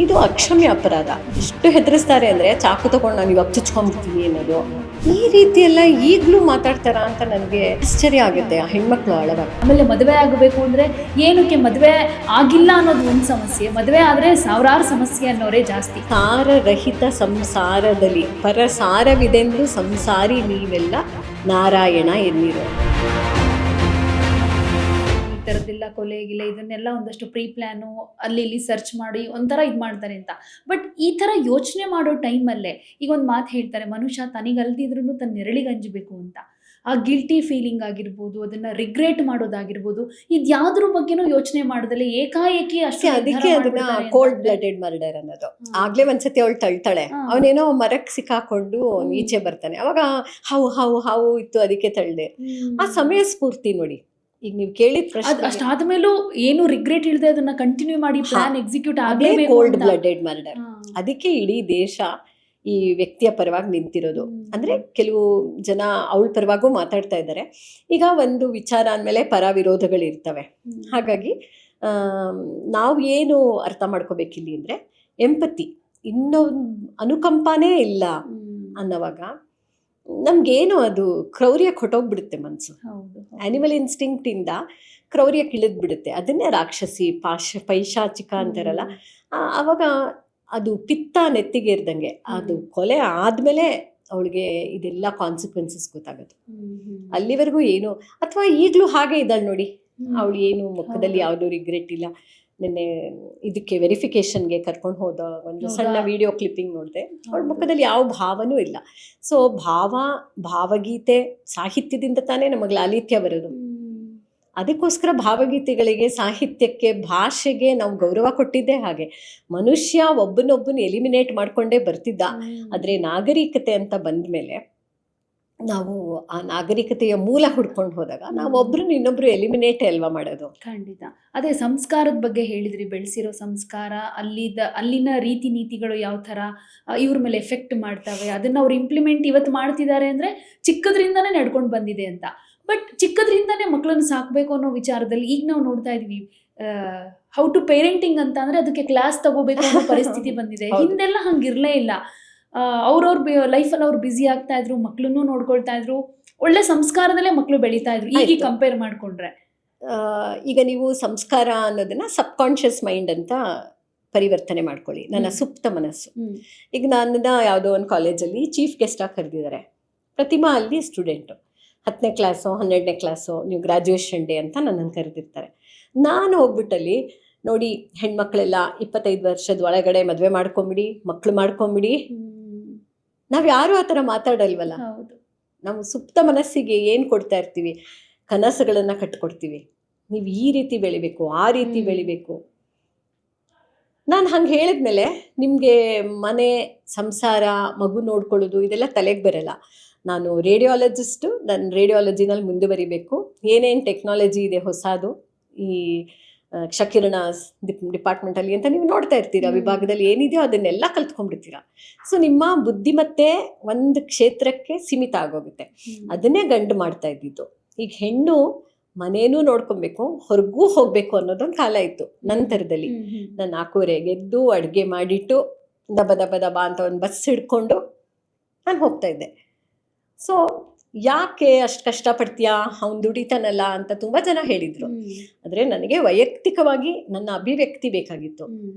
ಇದು ಅಕ್ಷಮ್ಯ ಅಪರಾಧ. ಎಷ್ಟು ಹೆದರಿಸ್ತಾರೆ ಅಂದ್ರೆ ಚಾಕು ತಗೊಂಡು ನಾನು ಇವಾಗ ಚುಚ್ಕೊಂಡ್ಬಿಡ್ತೀನಿ ಅನ್ನೋದು. ಈ ರೀತಿ ಎಲ್ಲ ಈಗಲೂ ಮಾತಾಡ್ತಾರ ಅಂತ ನನಗೆ ಆಶ್ಚರ್ಯ ಆಗುತ್ತೆ. ಆ ಹೆಣ್ಮಕ್ಳು ಅಳವಾಗ ಆಮೇಲೆ ಮದುವೆ ಆಗಬೇಕು ಅಂದ್ರೆ ಏನಕ್ಕೆ ಮದುವೆ ಆಗಿಲ್ಲ ಅನ್ನೋದು ಒಂದು ಸಮಸ್ಯೆ, ಮದುವೆ ಆದ್ರೆ ಸಾವಿರಾರು ಸಮಸ್ಯೆ ಅನ್ನೋರೇ ಜಾಸ್ತಿ. ಸಾರರಹಿತ ಸಂಸಾರದಲ್ಲಿ ಪರಸಾರವಿದೆಂದು ಸಂಸಾರಿ ನೀವೆಲ್ಲ ನಾರಾಯಣ ಎನ್ನಿರೋ. ಈ ಥರದ್ದೆಲ್ಲ ಕೊಲೆ ಗಿಲೆ ಇದನ್ನೆಲ್ಲ ಒಂದಷ್ಟು ಪ್ರೀ ಪ್ಲ್ಯಾನು ಅಲ್ಲಿ ಇಲ್ಲಿ ಸರ್ಚ್ ಮಾಡಿ ಒಂಥರ ಇದು ಮಾಡ್ತಾರೆ ಅಂತ. ಬಟ್ ಈ ಥರ ಯೋಚನೆ ಮಾಡೋ ಟೈಮಲ್ಲೇ ಈಗ ಒಂದು ಮಾತು ಹೇಳ್ತಾರೆ, ಮನುಷ್ಯ ತನಿಗಲ್ದಿದ್ರೂ ತನ್ನ ನೆರಳಿಗೆ ಅಂಜಬೇಕು ಅಂತ. ಆ ಗಿಲ್ಟಿ ಫೀಲಿಂಗ್ ಆಗಿರ್ಬೋದು, ಅದನ್ನ ರಿಗ್ರೆಟ್ ಮಾಡೋದಾಗಿರ್ಬೋದು, ಇದ್ಯಾವ್ದ್ರ ಬಗ್ಗೆನೂ ಯೋಚನೆ ಮಾಡದಲ್ಲೇ ಏಕಾಏಕಿ ಅಷ್ಟೇ ಅದಕ್ಕೆ ಅದನ್ನ ಕೋಲ್ಡ್ ಬ್ಲಡೆಡ್ ಮರ್ಡರ್ ಅನ್ನೋದು. ಆಗ್ಲೇ ಒಂದ್ಸತಿ ಅವಳು ತಳ್ತಾಳೆ, ಅವನೇನೋ ಮರಕ್ಕೆ ಸಿಕ್ಕಾಕೊಂಡು ಈಚೆ ಬರ್ತಾನೆ, ಅವಾಗ ಹಾವು ಇತ್ತು ಅದಕ್ಕೆ ತಳ್ದೆ. ಆ ಸಮಯ ಸ್ಫೂರ್ತಿ ನೋಡಿ. ಈಗ ನೀವು ಕೇಳಿದ ಪ್ರಶ್ನೆ ಅಷ್ಟಾದ್ಮೇಲೂ ಏನು ರಿಗ್ರೆಟ್ ಇಲ್ಲದೆ ಅದನ್ನ ಕಂಟಿನ್ಯೂ ಮಾಡಿ ಪ್ಲಾನ್ ಎಕ್ಸಿಕ್ಯೂಟ್ ಆಗಲೇಬೇಕು. Cold blooded murder. ಅದಕ್ಕೆ ಇಡೀ ದೇಶ ಈ ವ್ಯಕ್ತಿಯ ಪರವಾಗಿ ನಿಂತಿರೋದು. ಅಂದ್ರೆ ಕೆಲವು ಜನ ಅವಳ ಪರವಾಗೂ ಮಾತಾಡ್ತಾ ಇದ್ದಾರೆ. ಈಗ ಒಂದು ವಿಚಾರ ಅಂದಮೇಲೆ ಪರ ವಿರೋಧಗಳಿರ್ತವೆ. ಹಾಗಾಗಿ ನಾವು ಏನು ಅರ್ಥ ಮಾಡ್ಕೋಬೇಕಿಲ್ಲಿ ಅಂದ್ರೆ ಎಂಪತಿ, ಇನ್ನೊಂದು ಅನುಕಂಪನೇ ಇಲ್ಲ ಅನ್ನೋವಾಗ ನಮ್ಗೇನು ಅದು ಕ್ರೌರ್ಯಕ್ಕೆ ಹೊಟ್ಟೋಗ್ಬಿಡುತ್ತೆ ಮನಸ್ಸು. ಆನಿಮಲ್ ಇನ್ಸ್ಟಿಂಕ್ಟ್ ಇಂದ ಕ್ರೌರ್ಯಕ್ಕೆ ಇಳಿದ್ಬಿಡುತ್ತೆ. ಅದನ್ನೇ ರಾಕ್ಷಸಿ ಪೈಶಾಚಿಕ ಅಂತಾರಲ್ಲ. ಅವಾಗ ಅದು ಪಿತ್ತ ನೆತ್ತಿಗೆ ಇರ್ದಂಗೆ ಅದು ಕೊಲೆ ಆದ್ಮೇಲೆ ಅವಳಿಗೆ ಇದೆಲ್ಲ ಕಾನ್ಸಿಕ್ವೆನ್ಸಸ್ ಗೊತ್ತಾಗೋದು. ಅಲ್ಲಿವರೆಗೂ ಏನು, ಅಥವಾ ಈಗಲೂ ಹಾಗೆ ಇದ್ದಾಳೆ ನೋಡಿ, ಅವಳು ಏನು ಮುಖದಲ್ಲಿ ಯಾವುದೂ ರಿಗ್ರೆಟ್ ಇಲ್ಲ. ನಿನ್ನೆ ಇದಕ್ಕೆ ವೆರಿಫಿಕೇಶನ್ಗೆ ಕರ್ಕೊಂಡು ಹೋದ ಒಂದು ಸಣ್ಣ ವಿಡಿಯೋ ಕ್ಲಿಪ್ಪಿಂಗ್ ನೋಡಿದೆ, ಅವಳ ಮುಖದಲ್ಲಿ ಯಾವ ಭಾವನೂ ಇಲ್ಲ. ಸೊ ಭಾವಗೀತೆ ಸಾಹಿತ್ಯದಿಂದ ತಾನೇ ನಮಗೆ ಲಾಲಿತ್ಯ ಬರೋದು. ಅದಕ್ಕೋಸ್ಕರ ಭಾವಗೀತೆಗಳಿಗೆ, ಸಾಹಿತ್ಯಕ್ಕೆ, ಭಾಷೆಗೆ ನಾವು ಗೌರವ ಕೊಟ್ಟಿದ್ದೇ ಹಾಗೆ. ಮನುಷ್ಯ ಒಬ್ಬನೊಬ್ಬನ ಎಲಿಮಿನೇಟ್ ಮಾಡ್ಕೊಂಡೇ ಬರ್ತಿದ್ದ. ಆದರೆ ನಾಗರಿಕತೆ ಅಂತ ಬಂದ ಮೇಲೆ ನಾವು ಆ ನಾಗರಿಕತೆಯ ಮೂಲ ಹುಡ್ಕೊಂಡು ಹೋದಾಗ ನಾವು ಒಬ್ರನ್ನ ಇನ್ನೊಬ್ರು ಎಲಿಮಿನೇಟ್ ಅಲ್ವಾ ಮಾಡೋದು. ಖಂಡಿತ. ಅದೇ ಸಂಸ್ಕಾರದ ಬಗ್ಗೆ ಹೇಳಿದ್ರಿ, ಬೆಳೆಸಿರೋ ಸಂಸ್ಕಾರ, ಅಲ್ಲಿನ ರೀತಿ ನೀತಿಗಳು ಯಾವ ಥರ ಇವ್ರ ಮೇಲೆ ಎಫೆಕ್ಟ್ ಮಾಡ್ತವೆ, ಅದನ್ನ ಅವ್ರು ಇಂಪ್ಲಿಮೆಂಟ್ ಇವತ್ತು ಮಾಡ್ತಿದ್ದಾರೆ ಅಂದರೆ ಚಿಕ್ಕದ್ರಿಂದನೇ ನಡ್ಕೊಂಡು ಬಂದಿದೆ ಅಂತ. ಬಟ್ ಚಿಕ್ಕದ್ರಿಂದನೇ ಮಕ್ಕಳನ್ನು ಸಾಕಬೇಕು ಅನ್ನೋ ವಿಚಾರದಲ್ಲಿ ಈಗ ನಾವು ನೋಡ್ತಾ ಇದೀವಿ. ಹೌ ಟು ಪೇರೆಂಟಿಂಗ್ ಅಂತ ಅಂದರೆ ಅದಕ್ಕೆ ಕ್ಲಾಸ್ ತಗೋಬೇಕು ಅನ್ನೋ ಪರಿಸ್ಥಿತಿ ಬಂದಿದೆ. ಹಿಂದೆಲ್ಲ ಹಂಗಿರಲೇ ಇಲ್ಲ. ಅವ್ರವ್ರ ಲೈಫಲ್ಲಿ ಅವ್ರು ಬ್ಯುಸಿ ಆಗ್ತಾ ಇದ್ರು, ಮಕ್ಕಳನ್ನು ನೋಡ್ಕೊಳ್ತಾ ಇದ್ರು, ಒಳ್ಳೆ ಸಂಸ್ಕಾರದಲ್ಲೇ ಮಕ್ಕಳು ಬೆಳೀತಾ ಇದ್ರು. ಈಗ ಕಂಪೇರ್ ಮಾಡ್ಕೊಂಡ್ರೆ ಈಗ ನೀವು ಸಂಸ್ಕಾರ ಅನ್ನೋದನ್ನ ಸಬ್ಕಾನ್ಷಿಯಸ್ ಮೈಂಡ್ ಅಂತ ಪರಿವರ್ತನೆ ಮಾಡ್ಕೊಳ್ಳಿ. ನನ್ನ ಸುಪ್ತ ಮನಸ್ಸು. ಈಗ ನನ್ನ ಯಾವುದೋ ಒಂದು ಕಾಲೇಜಲ್ಲಿ ಚೀಫ್ ಗೆಸ್ಟ್ ಆಗಿ ಕರೆದಿದ್ದಾರೆ. ಪ್ರತಿಮಾ ಅಲ್ಲಿ ಸ್ಟೂಡೆಂಟು, 10ನೇ ಕ್ಲಾಸು 12ನೇ ಕ್ಲಾಸು, ನೀವು ಗ್ರ್ಯಾಜುಯೇಷನ್ ಡೇ ಅಂತ ನನ್ನನ್ನು ಕರೆದಿರ್ತಾರೆ. ನಾನು ಹೋಗ್ಬಿಟ್ಟಲ್ಲಿ ನೋಡಿ, ಹೆಣ್ಮಕ್ಳೆಲ್ಲ 25 ವರ್ಷದ ಒಳಗಡೆ ಮದುವೆ ಮಾಡ್ಕೊಂಬಿಡಿ, ಮಕ್ಕಳು ಮಾಡ್ಕೊಂಬಿಡಿ. ನಾವು ಯಾರು ಆ ಥರ ಮಾತಾಡಲ್ವಲ್ಲ. ನಾವು ಸುಪ್ತ ಮನಸ್ಸಿಗೆ ಏನು ಕೊಡ್ತಾ ಇರ್ತೀವಿ, ಕನಸುಗಳನ್ನು ಕಟ್ಕೊಡ್ತೀವಿ. ನೀವು ಈ ರೀತಿ ಬೆಳಿಬೇಕು, ಆ ರೀತಿ ಬೆಳಿಬೇಕು. ನಾನು ಹಂಗೆ ಹೇಳಿದ್ಮೇಲೆ ನಿಮಗೆ ಮನೆ, ಸಂಸಾರ, ಮಗು ನೋಡ್ಕೊಳ್ಳೋದು ಇದೆಲ್ಲ ತಲೆಗೆ ಬರಲ್ಲ. ನಾನು ರೇಡಿಯಾಲಜಿಸ್ಟು, ನನ್ನ ರೇಡಿಯಾಲಜಿನಲ್ಲಿ ಮುಂದುವರಿಬೇಕು. ಏನೇನು ಟೆಕ್ನಾಲಜಿ ಇದೆ ಹೊಸದು ಈ ಕ್ಷಕಿರಣ ಡಿಪಾರ್ಟ್ಮೆಂಟಲ್ಲಿ ಅಂತ ನೀವು ನೋಡ್ತಾ ಇರ್ತೀರಾ. ವಿಭಾಗದಲ್ಲಿ ಏನಿದೆಯೋ ಅದನ್ನೆಲ್ಲ ಕಲ್ತ್ಕೊಂಡ್ಬಿಡ್ತೀರಾ. ಸೊ ನಿಮ್ಮ ಬುದ್ಧಿಮತ್ತೆ ಒಂದು ಕ್ಷೇತ್ರಕ್ಕೆ ಸೀಮಿತ ಆಗೋಗುತ್ತೆ. ಅದನ್ನೇ ಗಂಡು ಮಾಡ್ತಾ ಇದ್ದಿದ್ದು. ಈಗ ಹೆಣ್ಣು ಮನೇನೂ ನೋಡ್ಕೊಬೇಕು, ಹೊರಗೂ ಹೋಗಬೇಕು ಅನ್ನೋದೊಂದು ಕಾಲ ಇತ್ತು. ನಂತರದಲ್ಲಿ ನಾನು 4:15 ಎದ್ದು ಅಡುಗೆ ಮಾಡಿಟ್ಟು ದಬ ದಬ ದಬ ಅಂತ ಒಂದು ಬಸ್ ಹಿಡ್ಕೊಂಡು ನಾನು ಹೋಗ್ತಾ ಇದ್ದೆ. ಸೊ ಯಾಕೆ ಅಷ್ಟು ಕಷ್ಟಪಡ್ತೀಯಾ, ಅವ್ನು ದುಡಿತಾನಲ್ಲ ಅಂತ ತುಂಬ ಜನ ಹೇಳಿದರು. ಆದರೆ ನನಗೆ ವೈಯಕ್ತಿಕವಾಗಿ ನನ್ನ ಅಭಿವ್ಯಕ್ತಿ ಬೇಕಾಗಿತ್ತು.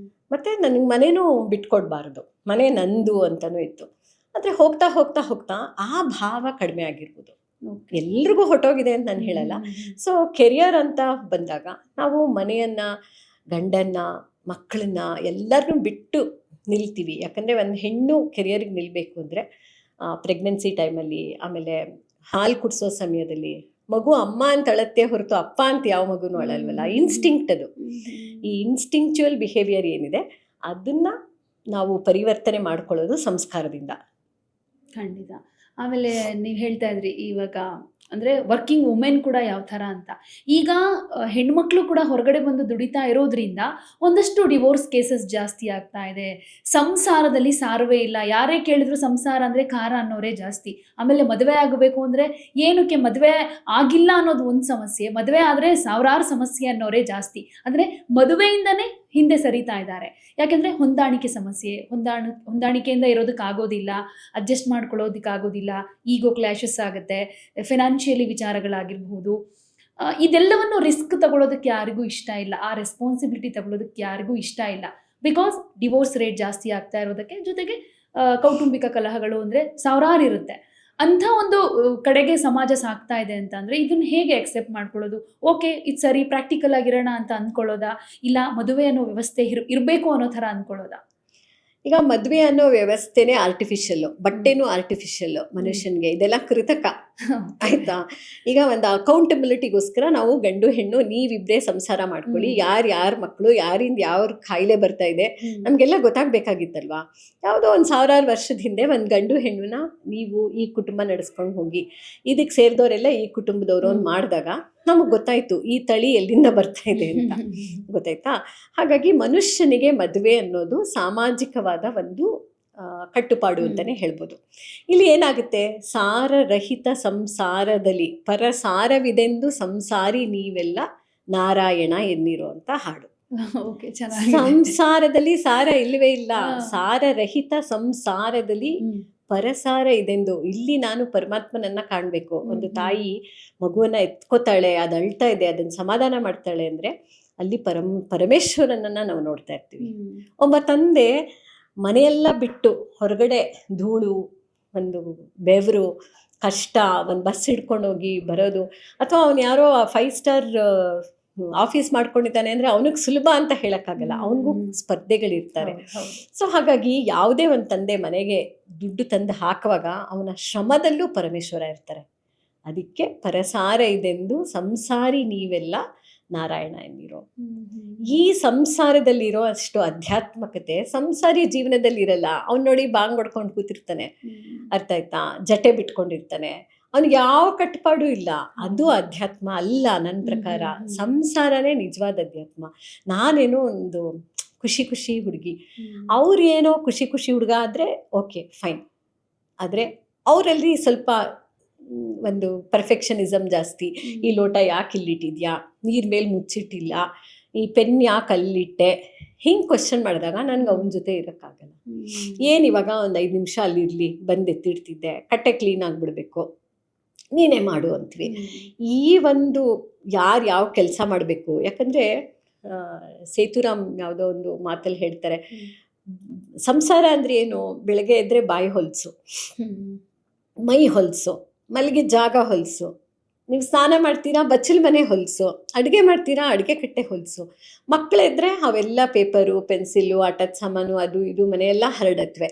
ಮತ್ತು ನನಗೆ ಮನೇನೂ ಬಿಟ್ಕೊಡ್ಬಾರ್ದು, ಮನೆ ನಂದು ಅಂತಲೂ ಇತ್ತು. ಆದರೆ ಹೋಗ್ತಾ ಹೋಗ್ತಾ ಹೋಗ್ತಾ ಆ ಭಾವ ಕಡಿಮೆ ಆಗಿರ್ಬೋದು. ಎಲ್ರಿಗೂ ಹೊಟ್ಟೋಗಿದೆ ಅಂತ ನಾನು ಹೇಳಲ್ಲ. ಸೊ ಕೆರಿಯರ್ ಅಂತ ಬಂದಾಗ ನಾವು ಮನೆಯನ್ನು, ಗಂಡನ್ನು, ಮಕ್ಕಳನ್ನ ಎಲ್ಲರನ್ನೂ ಬಿಟ್ಟು ನಿಲ್ತೀವಿ. ಯಾಕಂದರೆ ಒಂದು ಹೆಣ್ಣು ಕೆರಿಯರ್ಗೆ ನಿಲ್ಲಬೇಕು ಅಂದರೆ ಪ್ರೆಗ್ನೆನ್ಸಿ ಟೈಮಲ್ಲಿ, ಆಮೇಲೆ ಹಾಲು ಕುಡಿಸೋ ಸಮಯದಲ್ಲಿ ಮಗು ಅಮ್ಮ ಅಂತ ಅಳತ್ತೆ ಹೊರತು ಅಪ್ಪ ಅಂತ ಯಾವ ಮಗುನೂ ಅಳಲ್ವಲ್ಲ. ಇನ್ಸ್ಟಿಂಕ್ಟ್ ಅದು. ಈ ಇನ್ಸ್ಟಿಂಕ್ಚುವಲ್ ಬಿಹೇವಿಯರ್ ಏನಿದೆ ಅದನ್ನು ನಾವು ಪರಿವರ್ತನೆ ಮಾಡ್ಕೊಳ್ಳೋದು ಸಂಸ್ಕಾರದಿಂದ. ಖಂಡಿತ. ಆಮೇಲೆ ನೀವು ಹೇಳ್ತಾ ಇದ್ರಿ, ಇವಾಗ ಅಂದರೆ ವರ್ಕಿಂಗ್ ವುಮೆನ್ ಕೂಡ ಯಾವ ಥರ ಅಂತ. ಈಗ ಹೆಣ್ಮಕ್ಳು ಕೂಡ ಹೊರಗಡೆ ಬಂದು ದುಡಿತಾ ಇರೋದ್ರಿಂದ ಒಂದಷ್ಟು ಡಿವೋರ್ಸ್ ಕೇಸಸ್ ಜಾಸ್ತಿ ಆಗ್ತಾ ಇದೆ. ಸಂಸಾರದಲ್ಲಿ ಸಾರವೇ ಇಲ್ಲ. ಯಾರೇ ಕೇಳಿದ್ರು ಸಂಸಾರ ಅಂದರೆ ಖಾರ ಅನ್ನೋರೇ ಜಾಸ್ತಿ. ಆಮೇಲೆ ಮದುವೆ ಆಗಬೇಕು ಅಂದರೆ ಏನಕ್ಕೆ ಮದುವೆ ಆಗಿಲ್ಲ ಅನ್ನೋದು ಒಂದು ಸಮಸ್ಯೆ, ಮದುವೆ ಆದರೆ ಸಾವಿರಾರು ಸಮಸ್ಯೆ ಅನ್ನೋರೇ ಜಾಸ್ತಿ. ಅಂದರೆ ಮದುವೆಯಿಂದನೇ ಹಿಂದೆ ಸರಿತಾ ಇದ್ದಾರೆ. ಯಾಕೆಂದರೆ ಹೊಂದಾಣಿಕೆ ಸಮಸ್ಯೆ, ಹೊಂದಾಣಿಕೆಯಿಂದ ಇರೋದಕ್ಕಾಗೋದಿಲ್ಲ, ಅಡ್ಜಸ್ಟ್ ಮಾಡ್ಕೊಳ್ಳೋದಕ್ಕಾಗೋದಿಲ್ಲ, ಈಗೋ ಕ್ಲಾಶಸ್ ಆಗುತ್ತೆ, ಫಿನಾನ್ಷಿಯಲಿ ವಿಚಾರಗಳಾಗಿರ್ಬೋದು. ಇದೆಲ್ಲವನ್ನು ರಿಸ್ಕ್ ತಗೊಳ್ಳೋದಕ್ಕೆ ಯಾರಿಗೂ ಇಷ್ಟ ಇಲ್ಲ, ಆ ರೆಸ್ಪಾನ್ಸಿಬಿಲಿಟಿ ತಗೊಳ್ಳೋದಕ್ಕೆ ಯಾರಿಗೂ ಇಷ್ಟ ಇಲ್ಲ. ಬಿಕಾಸ್ ಡಿವೋರ್ಸ್ ರೇಟ್ ಜಾಸ್ತಿ ಆಗ್ತಾ ಇರೋದಕ್ಕೆ, ಜೊತೆಗೆ ಕೌಟುಂಬಿಕ ಕಲಹಗಳು ಅಂದರೆ ಸಾವಿರಾರು ಇರುತ್ತೆ. ಅಂಥ ಒಂದು ಕಡೆಗೆ ಸಮಾಜ ಸಾಗ್ತಾ ಇದೆ ಅಂತ ಅಂದರೆ ಇದನ್ನು ಹೇಗೆ ಅಕ್ಸೆಪ್ಟ್ ಮಾಡ್ಕೊಳ್ಳೋದು? ಓಕೆ, ಇದು ಸರಿ, ಪ್ರಾಕ್ಟಿಕಲ್ ಆಗಿರೋಣ ಅಂತ ಅಂದ್ಕೊಳ್ಳೋದಾ, ಇಲ್ಲ ಮದುವೆ ಅನ್ನೋ ವ್ಯವಸ್ಥೆ ಇರಬೇಕು ಅನ್ನೋ ಥರ ಅಂದ್ಕೊಳ್ಳೋದಾ? ಈಗ ಮದುವೆ ಅನ್ನೋ ವ್ಯವಸ್ಥೆನೇ ಆರ್ಟಿಫಿಷಿಯಲ್ಲು, ಬಟ್ಟೆನೂ ಆರ್ಟಿಫಿಷಿಯಲ್ಲು ಮನುಷ್ಯನಿಗೆ, ಇದೆಲ್ಲ ಕೃತಕ. ಆಯ್ತಾ? ಈಗ ಒಂದು ಅಕೌಂಟಬಿಲಿಟಿಗೋಸ್ಕರ ನಾವು ಗಂಡು ಹೆಣ್ಣು ನೀವಿಬ್ಬರೇ ಸಂಸಾರ ಮಾಡ್ಕೊಳ್ಳಿ, ಯಾರ ಮಕ್ಕಳು, ಯಾರಿಂದ ಯಾವ ಕಾಯಿಲೆ ಬರ್ತಾ ಇದೆ ನಮಗೆಲ್ಲ ಗೊತ್ತಾಗಬೇಕಾಗಿತ್ತಲ್ವಾ? ಯಾವುದೋ ಒಂದು ಸಾವಿರಾರು ವರ್ಷದ ಹಿಂದೆ ಒಂದು ಗಂಡು ಹೆಣ್ಣುನ ನೀವು ಈ ಕುಟುಂಬ ನಡೆಸ್ಕೊಂಡು ಹೋಗಿ, ಇದಕ್ಕೆ ಸೇರಿದವರೆಲ್ಲ ಈ ಕುಟುಂಬದವರು ಅಂತ ಮಾಡಿದಾಗ ನಮಗೆ ಗೊತ್ತಾಯಿತು ಈ ತಳಿ ಎಲ್ಲಿಂದ ಬರ್ತಾ ಇದೆ ಅಂತ. ಗೊತ್ತಾಯ್ತಾ? ಹಾಗಾಗಿ ಮನುಷ್ಯನಿಗೆ ಮದುವೆ ಅನ್ನೋದು ಸಾಮಾಜಿಕವಾದ ಒಂದು ಕಟ್ಟುಪಾಡು ಅಂತಲೇ ಹೇಳ್ಬೋದು. ಇಲ್ಲಿ ಏನಾಗುತ್ತೆ, ಸಾರರಹಿತ ಸಂಸಾರದಲ್ಲಿ ಪರಸಾರವಿದೆಂದು ಸಂಸಾರಿ ನೀವೆಲ್ಲ ನಾರಾಯಣ ಎನ್ನಿರೋ ಅಂತ ಹಾಡು. ಸಂಸಾರದಲ್ಲಿ ಸಾರ ಇಲ್ಲವೇ ಇಲ್ಲ, ಸಾರರಹಿತ ಸಂಸಾರದಲ್ಲಿ ಪರಸಾರ ಇದೆಂದು. ಇಲ್ಲಿ ನಾನು ಪರಮಾತ್ಮನನ್ನ ಕಾಣಬೇಕು. ಒಂದು ತಾಯಿ ಮಗುವನ್ನ ಎತ್ಕೋತಾಳೆ, ಅದು ಅಳ್ತಾ ಇದೆ, ಅದನ್ನು ಸಮಾಧಾನ ಮಾಡ್ತಾಳೆ ಅಂದರೆ ಅಲ್ಲಿ ಪರಮೇಶ್ವರನನ್ನ ನಾವು ನೋಡ್ತಾ ಇರ್ತೀವಿ. ಒಬ್ಬ ತಂದೆ ಮನೆಯೆಲ್ಲ ಬಿಟ್ಟು ಹೊರಗಡೆ ಧೂಳು, ಒಂದು ಬೆವರು, ಕಷ್ಟ, ಒಂದು ಬಸ್ ಹಿಡ್ಕೊಂಡೋಗಿ ಬರೋದು, ಅಥವಾ ಅವನು ಯಾರೋ 5 ಸ್ಟಾರ್ ಆಫೀಸ್ ಮಾಡ್ಕೊಂಡಿದ್ದಾನೆ ಅಂದರೆ ಅವನಿಗೆ ಸುಲಭ ಅಂತ ಹೇಳೋಕ್ಕಾಗಲ್ಲ, ಅವನಿಗೂ ಸ್ಪರ್ಧೆಗಳಿರ್ತಾರೆ. ಸೊ ಹಾಗಾಗಿ ಯಾವುದೇ ಒಂದು ತಂದೆ ಮನೆಗೆ ದುಡ್ಡು ತಂದು ಹಾಕುವಾಗ ಅವನ ಶ್ರಮದಲ್ಲೂ ಪರಮೇಶ್ವರ ಇರ್ತಾರೆ. ಅದಕ್ಕೆ ಪರಸಾರ ಇದೆಂದು ಸಂಸಾರಿ ನೀವೆಲ್ಲ ನಾರಾಯಣ ಎನ್ನಿರೋ. ಈ ಸಂಸಾರದಲ್ಲಿರೋ ಅಷ್ಟು ಅಧ್ಯಾತ್ಮಕತೆ ಸಂಸಾರಿ ಜೀವನದಲ್ಲಿ ಇರಲ್ಲ. ಅವ್ನು ನೋಡಿ ಬಾಂಗ್ ಹೊಡ್ಕೊಂಡು ಕೂತಿರ್ತಾನೆ, ಅರ್ಥ ಆಯ್ತಾ, ಜಟೆ ಬಿಟ್ಕೊಂಡಿರ್ತಾನೆ, ಅವ್ನಿಗೆ ಯಾವ ಕಟ್ಟುಪಾಡು ಇಲ್ಲ. ಅದು ಅಧ್ಯಾತ್ಮ ಅಲ್ಲ ನನ್ನ ಪ್ರಕಾರ. ಸಂಸಾರನೇ ನಿಜವಾದ ಅಧ್ಯಾತ್ಮ. ನಾನೇನೋ ಒಂದು ಖುಷಿ ಖುಷಿ ಹುಡುಗಿ, ಅವ್ರು ಏನೋ ಖುಷಿ ಖುಷಿ ಹುಡುಗ ಆದರೆ ಓಕೆ ಫೈನ್, ಆದರೆ ಅವರಲ್ಲಿ ಸ್ವಲ್ಪ ಒಂದು ಪರ್ಫೆಕ್ಷನಿಸಮ್ ಜಾಸ್ತಿ. ಈ ಲೋಟ ಯಾಕೆ ಇಲ್ಲಿಟ್ಟಿದ್ಯಾ, ನೀರ್ ಮೇಲೆ ಮುಚ್ಚಿಟ್ಟಿಲ್ಲ, ಈ ಪೆನ್ ಯಾಕೆ ಅಲ್ಲಿಟ್ಟೆ, ಹಿಂಗೆ ಕ್ವಶನ್ ಮಾಡಿದಾಗ ನನಗೆ ಅವನ ಜೊತೆ ಇರೋಕ್ಕಾಗಲ್ಲ. ಏನು ಇವಾಗ ಒಂದು 5 ನಿಮಿಷ ಅಲ್ಲಿರಲಿ, ಬಂದು ಎತ್ತಿಡ್ತಿದ್ದೆ, ಕಟ್ಟೆ ಕ್ಲೀನ್ ಆಗಿಬಿಡ್ಬೇಕು, ನೀನೇ ಮಾಡು ಅಂತೀವಿ. ಈ ಒಂದು ಯಾರು ಯಾವ ಕೆಲಸ ಮಾಡಬೇಕು, ಯಾಕಂದರೆ ಸೇತುರಾಮ್ ಯಾವುದೋ ಒಂದು ಮಾತಲ್ಲಿ ಹೇಳ್ತಾರೆ, ಸಂಸಾರ ಅಂದರೆ ಏನು, ಬೆಳಗ್ಗೆ ಎದ್ದರೆ ಬಾಯಿ ಹೊಲಸು, ಮೈ ಹೊಲಸು, ಮಲಗಿದ ಜಾಗ ಹೊಲಸು, ನೀವು ಸ್ನಾನ ಮಾಡ್ತೀರಾ ಬಚ್ಚಲ ಮನೆ ಹೊಲಸು, ಅಡುಗೆ ಮಾಡ್ತೀರಾ ಅಡುಗೆ ಕಟ್ಟೆ ಹೊಲಸು, ಮಕ್ಕಳಿದ್ರೆ ಅವೆಲ್ಲ ಪೇಪರು, ಪೆನ್ಸಿಲ್ಲು, ಆಟದ ಸಾಮಾನು, ಅದು ಇದು ಮನೆಯೆಲ್ಲ ಹರಡತ್ವೆ.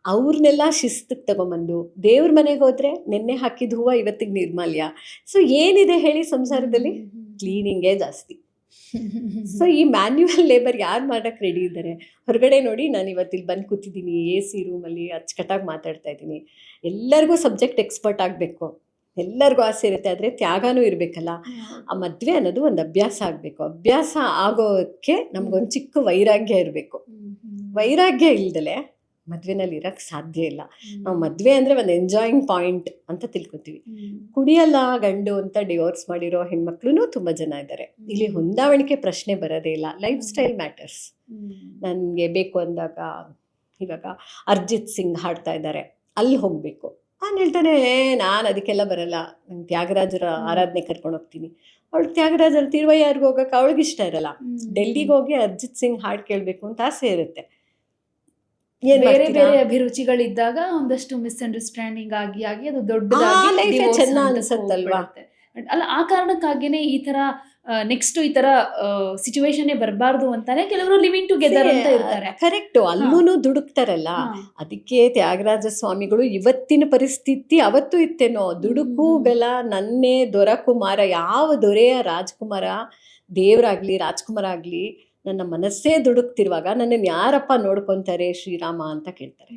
ಅವ್ರನ್ನೆಲ್ಲ ಶಿಸ್ತಿಗೆ ತಗೊಂಬಂದು ದೇವ್ರ ಮನೆಗೆ ಹೋದರೆ ನೆನ್ನೆ ಹಾಕಿದ ಹೂವು ಇವತ್ತಿಗೆ ನಿರ್ಮಾಲ್ಯ. ಸೊ ಏನಿದೆ ಹೇಳಿ ಸಂಸಾರದಲ್ಲಿ? ಕ್ಲೀನಿಂಗೇ ಜಾಸ್ತಿ. ಸೊ ಈ ಮ್ಯಾನ್ಯುವಲ್ ಲೇಬರ್ ಯಾರು ಮಾಡೋಕ್ಕೆ ರೆಡಿ ಇದ್ದಾರೆ? ಹೊರಗಡೆ ನೋಡಿ, ನಾನು ಇವತ್ತಿಲ್ಲಿ ಬಂದು ಕೂತಿದ್ದೀನಿ AC ರೂಮಲ್ಲಿ ಅಚ್ಚುಕಟ್ಟಾಗಿ ಮಾತಾಡ್ತಾ ಇದ್ದೀನಿ. ಎಲ್ಲರಿಗೂ ಸಬ್ಜೆಕ್ಟ್ ಎಕ್ಸ್ಪರ್ಟ್ ಆಗಬೇಕು, ಎಲ್ಲರಿಗೂ ಆಸೆ ಇರುತ್ತೆ, ಆದರೆ ತ್ಯಾಗನೂ ಇರಬೇಕಲ್ಲ. ಆ ಮದುವೆ ಅನ್ನೋದು ಒಂದು ಅಭ್ಯಾಸ ಆಗಬೇಕು. ಅಭ್ಯಾಸ ಆಗೋಕ್ಕೆ ನಮಗೊಂದು ಚಿಕ್ಕ ವೈರಾಗ್ಯ ಇರಬೇಕು. ವೈರಾಗ್ಯ ಇಲ್ದಲೆ ಮದುವೆನಲ್ಲಿ ಇರೋಕ್ಕೆ ಸಾಧ್ಯ ಇಲ್ಲ. ನಾವು ಮದುವೆ ಅಂದರೆ ಒಂದು ಎಂಜಾಯಿಂಗ್ ಪಾಯಿಂಟ್ ಅಂತ ತಿಳ್ಕೊತೀವಿ. ಕುಡಿಯಲ್ಲ ಗಂಡು ಅಂತ ಡಿವೋರ್ಸ್ ಮಾಡಿರೋ ಹೆಣ್ಮಕ್ಳು ತುಂಬ ಜನ ಇದ್ದಾರೆ. ಇಲ್ಲಿ ಹೊಂದಾವಣಿಕೆ ಪ್ರಶ್ನೆ ಬರೋದೇ ಇಲ್ಲ. Life style matters. ನನಗೆ ಬೇಕು ಅಂದಾಗ, ಇವಾಗ ಅರ್ಜಿತ್ ಸಿಂಗ್ ಹಾಡ್ತಾ ಇದ್ದಾರೆ, ಅಲ್ಲಿ ಹೋಗಬೇಕು. ನಾನು ಹೇಳ್ತಾನೆ, ನಾನು ಅದಕ್ಕೆಲ್ಲ ಬರಲ್ಲ, ನಾನು ತ್ಯಾಗರಾಜರ ಆರಾಧನೆ ಕರ್ಕೊಂಡು ಹೋಗ್ತೀನಿ. ಅವಳು ತ್ಯಾಗರಾಜರ ತಿರುವಯ್ಯಾರ್ಗೆ ಹೋಗೋಕೆ ಅವಳಿಗಿಷ್ಟ ಇರಲ್ಲ. ಡೆಲ್ಲಿಗೆ ಹೋಗಿ ಅರ್ಜಿತ್ ಸಿಂಗ್ ಹಾಡು ಕೇಳಬೇಕು ಅಂತ ಆಸೆ ಇರುತ್ತೆ. ಬೇರೆ ಬೇರೆ ಅಭಿರುಚಿಗಳಿದ್ದಾಗ ಒಂದಷ್ಟು ಮಿಸ್ಅಂಡರ್ಸ್ಟ್ಯಾಂಡಿಂಗ್ ಆಗಿ ಅದು ದೊಡ್ಡದಾಗಿ ಚೆನ್ನಾಗಿ ಅನ್ಸತ್ತಲ್ವಾ? ಅಲ್ಲ, ಆ ಕಾರಣಕ್ಕಾಗಿನೇ ಈ ತರ ನೆಕ್ಸ್ಟ್ ಈ ತರ ಸಿಚುವೇಶನ್ ಬರಬಾರ್ದು ಅಂತಾನೆ ಕೆಲವರು ಲಿವಿಂಗ್ ಟುಗೆದರ್ ಅಂತ ಇರ್ತಾರೆ. ಕರೆಕ್ಟ್, ಅಲ್ಲೂ ದುಡುಕ್ತಾರಲ್ಲ. ಅದಕ್ಕೆ ತ್ಯಾಗರಾಜ ಸ್ವಾಮಿಗಳು ಇವತ್ತಿನ ಪರಿಸ್ಥಿತಿ ಅವತ್ತು ಇತ್ತೇನೋ, ದುಡುಕುಗಳ ನನ್ನೇ ದೊರಕುಮಾರ, ಯಾವ ದೊರೆಯ ರಾಜ್ಕುಮಾರ, ದೇವರಾಗ್ಲಿ ರಾಜ್ಕುಮಾರ ಆಗ್ಲಿ, ನನ್ನ ಮನಸ್ಸೇ ದುಡುಕ್ತಿರುವಾಗ ನನ್ನನ್ನು ಯಾರಪ್ಪ ನೋಡ್ಕೊತಾರೆ ಶ್ರೀರಾಮ ಅಂತ ಕೇಳ್ತಾರೆ.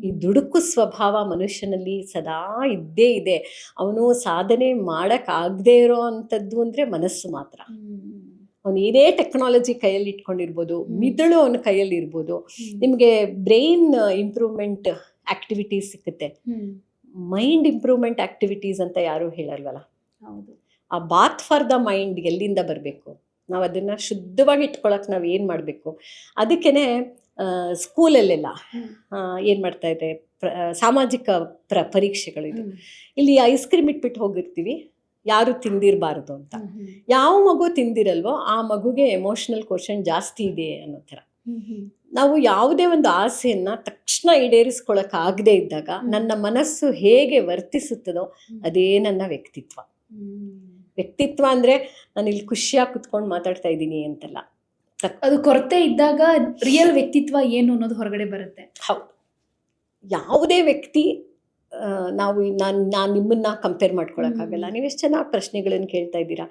ಈ ದುಡುಕು ಸ್ವಭಾವ ಮನುಷ್ಯನಲ್ಲಿ ಸದಾ ಇದ್ದೇ ಇದೆ. ಅವನು ಸಾಧನೆ ಮಾಡೋಕ್ಕಾಗದೇ ಇರೋ ಅಂಥದ್ದು ಅಂದರೆ ಮನಸ್ಸು ಮಾತ್ರ. ಅವನು ಏನೇ ಟೆಕ್ನಾಲಜಿ ಕೈಯಲ್ಲಿ ಇಟ್ಕೊಂಡಿರ್ಬೋದು, ಮಿದುಳು ಅವನ ಕೈಯಲ್ಲಿ ಇರ್ಬೋದು. ನಿಮಗೆ ಬ್ರೈನ್ ಇಂಪ್ರೂವ್ಮೆಂಟ್ ಆಕ್ಟಿವಿಟೀಸ್ ಸಿಕ್ಕುತ್ತೆ, ಮೈಂಡ್ ಇಂಪ್ರೂವ್ಮೆಂಟ್ ಆಕ್ಟಿವಿಟೀಸ್ ಅಂತ ಯಾರೂ ಹೇಳಲ್ವಲ್ಲ. ಹೌದು. ಆ ಬಾತ್ ಫಾರ್ ದ ಮೈಂಡ್ ಎಲ್ಲಿಂದ ಬರಬೇಕು? ನಾವು ಅದನ್ನು ಶುದ್ಧವಾಗಿ ಇಟ್ಕೊಳಕ್ಕೆ ನಾವು ಏನು ಮಾಡಬೇಕು? ಅದಕ್ಕೇ ಸ್ಕೂಲಲ್ಲೆಲ್ಲ ಏನು ಮಾಡ್ತಾ ಇದೆ, ಸಾಮಾಜಿಕ ಪರೀಕ್ಷೆಗಳಿದು. ಇಲ್ಲಿ ಐಸ್ ಕ್ರೀಮ್ ಇಟ್ಬಿಟ್ಟು ಹೋಗಿರ್ತೀವಿ, ಯಾರು ತಿಂದಿರಬಾರ್ದು ಅಂತ. ಯಾವ ಮಗು ತಿಂದಿರಲ್ವೋ ಆ ಮಗುಗೆ ಎಮೋಷನಲ್ ಕ್ವೋಷನ್ ಜಾಸ್ತಿ ಇದೆ ಅನ್ನೋ ಥರ. ನಾವು ಯಾವುದೇ ಒಂದು ಆಸೆಯನ್ನು ತಕ್ಷಣ ಈಡೇರಿಸ್ಕೊಳಕ್ಕಾಗದೇ ಇದ್ದಾಗ ನನ್ನ ಮನಸ್ಸು ಹೇಗೆ ವರ್ತಿಸುತ್ತದೋ ಅದೇ ನನ್ನ ವ್ಯಕ್ತಿತ್ವ. ವ್ಯಕ್ತಿತ್ವ ಅಂದರೆ ನಾನು ಇಲ್ಲಿ ಖುಷಿಯಾಗಿ ಕುತ್ಕೊಂಡು ಮಾತಾಡ್ತಾ ಇದ್ದೀನಿ ಅಂತಲ್ಲ, ಅದು ಕೊರತೆ ಇದ್ದಾಗ ರಿಯಲ್ ವ್ಯಕ್ತಿತ್ವ ಏನು ಅನ್ನೋದು ಹೊರಗಡೆ ಬರುತ್ತೆ. ಹೌದು. ಯಾವುದೇ ವ್ಯಕ್ತಿ ನಾವು ನಾನು ನಿಮ್ಮನ್ನು ಕಂಪೇರ್ ಮಾಡ್ಕೊಳಕ್ಕಾಗಲ್ಲ. ನೀವು ಎಷ್ಟು ಚೆನ್ನಾಗಿ ಪ್ರಶ್ನೆಗಳನ್ನು ಕೇಳ್ತಾ ಇದ್ದೀರಾ,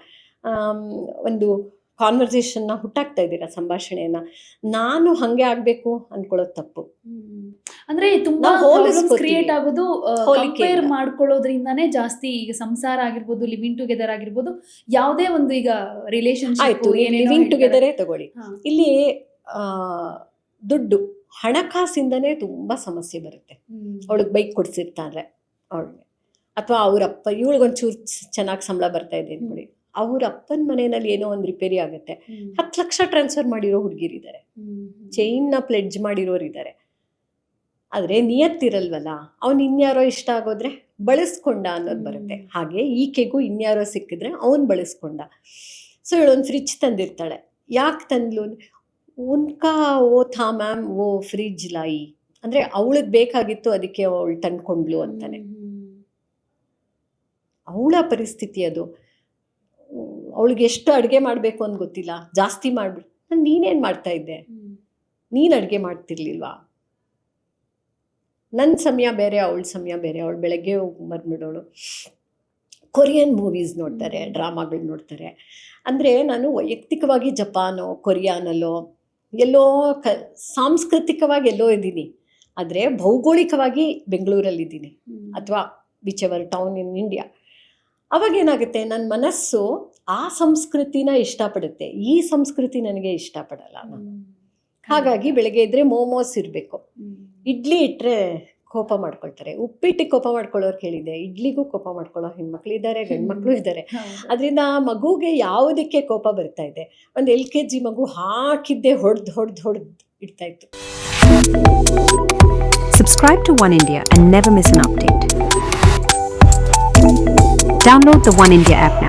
ಒಂದು ಕಾನ್ವರ್ಸೇಷನ್ನ ಹುಟ್ಟಾಕ್ತಾ ಇದ್ದೀರಾ, ಸಂಭಾಷಣೆಯನ್ನು. ನಾನು ಹಾಗೆ ಆಗಬೇಕು ಅಂದ್ಕೊಳ್ಳೋದು ತಪ್ಪು. ಅಂದ್ರೆ ತುಂಬಾ ಕ್ರಿಯೇಟ್ ಆಗೋದು ಕಂಪೇರ್ ಮಾಡ್ಕೊಳ್ಳೋದ್ರಿಂದಾನೇ ಜಾಸ್ತಿ. ಈಗ ಸಂಸಾರ ಆಗಿರ್ಬೋದು, ಲಿವಿಂಗ್ ಟುಗೆದರ್ ಆಗಿರ್ಬೋದು, ಯಾವುದೇ ಒಂದು ಈಗ ರಿಲೇಶನ್ಶಿಪ್, ಲಿವಿಂಗ್ ಟುಗೆದರೇ ತಗೊಳ್ಳಿ, ಇಲ್ಲಿ ದುಡ್ಡು ಹಣಕಾಸಿಂದನೇ ತುಂಬ ಸಮಸ್ಯೆ ಬರುತ್ತೆ. ಅವಳಿಗೆ ಬೈಕ್ ಕೊಡಿಸಿರ್ತಾರೆ ಅವಳಿಗೆ, ಅಥವಾ ಅವರಪ್ಪ ಇವಳಿಗೊಂಚೂರು ಚೆನ್ನಾಗಿ ಸಂಬಳ ಬರ್ತಾ ಇದೆ ಅಂದ್ಕೊಳ್ಳಿ, ಅವ್ರ ಅಪ್ಪನ ಮನೆಯಲ್ಲಿ ಏನೋ ಒಂದು ರಿಪೇರಿ ಆಗುತ್ತೆ, 10 ಲಕ್ಷ ಟ್ರಾನ್ಸ್ಫರ್ ಮಾಡಿರೋ ಹುಡುಗಿರಿದ್ದಾರೆ, ಚೈನ್ನ ಪ್ಲೆಡ್ಜ್ ಮಾಡಿರೋರಿದ್ದಾರೆ. ಆದರೆ ನಿಯತ್ತಿರಲ್ವಲ್ಲ, ಅವ್ನು ಇನ್ಯಾರೋ ಇಷ್ಟ ಆಗೋದ್ರೆ ಬಳಸ್ಕೊಂಡ ಅನ್ನೋದು ಬರುತ್ತೆ. ಹಾಗೆ ಈಕೆಗೂ ಇನ್ಯಾರೋ ಸಿಕ್ಕಿದ್ರೆ ಅವನು ಬಳಸ್ಕೊಂಡ. So ಇವಳೊಂದು fridge ತಂದಿರ್ತಾಳೆ. ಯಾಕೆ ತಂದ್ಲು? ಉನ್ಕಾ ಓ ಥಾ ಮ್ಯಾಮ್ ಓ ಫ್ರಿಜ್ ಲಾಯಿ, ಅಂದರೆ ಅವಳಿಗೆ ಬೇಕಾಗಿತ್ತು ಅದಕ್ಕೆ ಅವಳು ತಂದ್ಕೊಂಡ್ಲು ಅಂತಾನೆ. ಅವಳ ಪರಿಸ್ಥಿತಿ ಅದು. ಅವಳಿಗೆ ಎಷ್ಟು ಅಡುಗೆ ಮಾಡಬೇಕು ಅಂತ ಗೊತ್ತಿಲ್ಲ, ಜಾಸ್ತಿ ಮಾಡಿಬಿಟ್ಟು ನೀನೇನು ಮಾಡ್ತಾ ಇದ್ದೆ, ನೀನು ಅಡುಗೆ ಮಾಡ್ತಿರ್ಲಿಲ್ವಾ? ನನ್ನ ಸಮಯ ಬೇರೆ, ಅವಳ ಸಮಯ ಬೇರೆ. ಅವಳು ಬೆಳಗ್ಗೆ ಬಂದ್ಬಿಡೋಳು ಕೊರಿಯನ್ ಮೂವೀಸ್ ನೋಡ್ತಾರೆ, ಡ್ರಾಮಾಗಳು ನೋಡ್ತಾರೆ. ಅಂದರೆ ನಾನು ವೈಯಕ್ತಿಕವಾಗಿ ಜಪಾನೋ ಕೊರಿಯಾನಲ್ಲೋ ಎಲ್ಲೋ ಸಾಂಸ್ಕೃತಿಕವಾಗಿ ಎಲ್ಲೋ ಇದ್ದೀನಿ, ಆದರೆ ಭೌಗೋಳಿಕವಾಗಿ ಬೆಂಗಳೂರಲ್ಲಿದ್ದೀನಿ, ಅಥವಾ whichever town in India. ಅವಾಗೇನಾಗುತ್ತೆ, ನನ್ನ ಮನಸ್ಸು ಆ ಸಂಸ್ಕೃತಿನ ಇಷ್ಟಪಡುತ್ತೆ, ಈ ಸಂಸ್ಕೃತಿ ನನಗೆ ಇಷ್ಟಪಡಲ್ಲ. ನಾನು ಹಾಗಾಗಿ ಬೆಳಗ್ಗೆ ಇದ್ದರೆ ಮೋಮೋಸ್ ಇರಬೇಕು, ಇಡ್ಲಿ ಇಟ್ಟರೆ ಕೋಪ ಮಾಡ್ಕೊಳ್ತಾರೆ. ಉಪ್ಪಿಟ್ಟಿಗೆ ಕೋಪ ಮಾಡ್ಕೊಳ್ಳೋರು ಕೇಳಿದೆ, ಇಡ್ಲಿಗೂ ಕೋಪ ಮಾಡ್ಕೊಳ್ಳೋ ಹೆಣ್ಮಕ್ಳು ಇದ್ದಾರೆ, ಗಂಡ್ಮಕ್ಳು ಇದ್ದಾರೆ. ಅದರಿಂದ ಆ ಮಗುಗೆ ಯಾವುದಕ್ಕೆ ಕೋಪ ಬರ್ತಾ ಇದೆ? ಒಂದು LKG ಮಗು ಹಾಕಿದ್ದೆ ಹೊಡೆದು ಇಡ್ತಾ ಇತ್ತು. Subscribe to One India and never miss an update. Download the One India app now.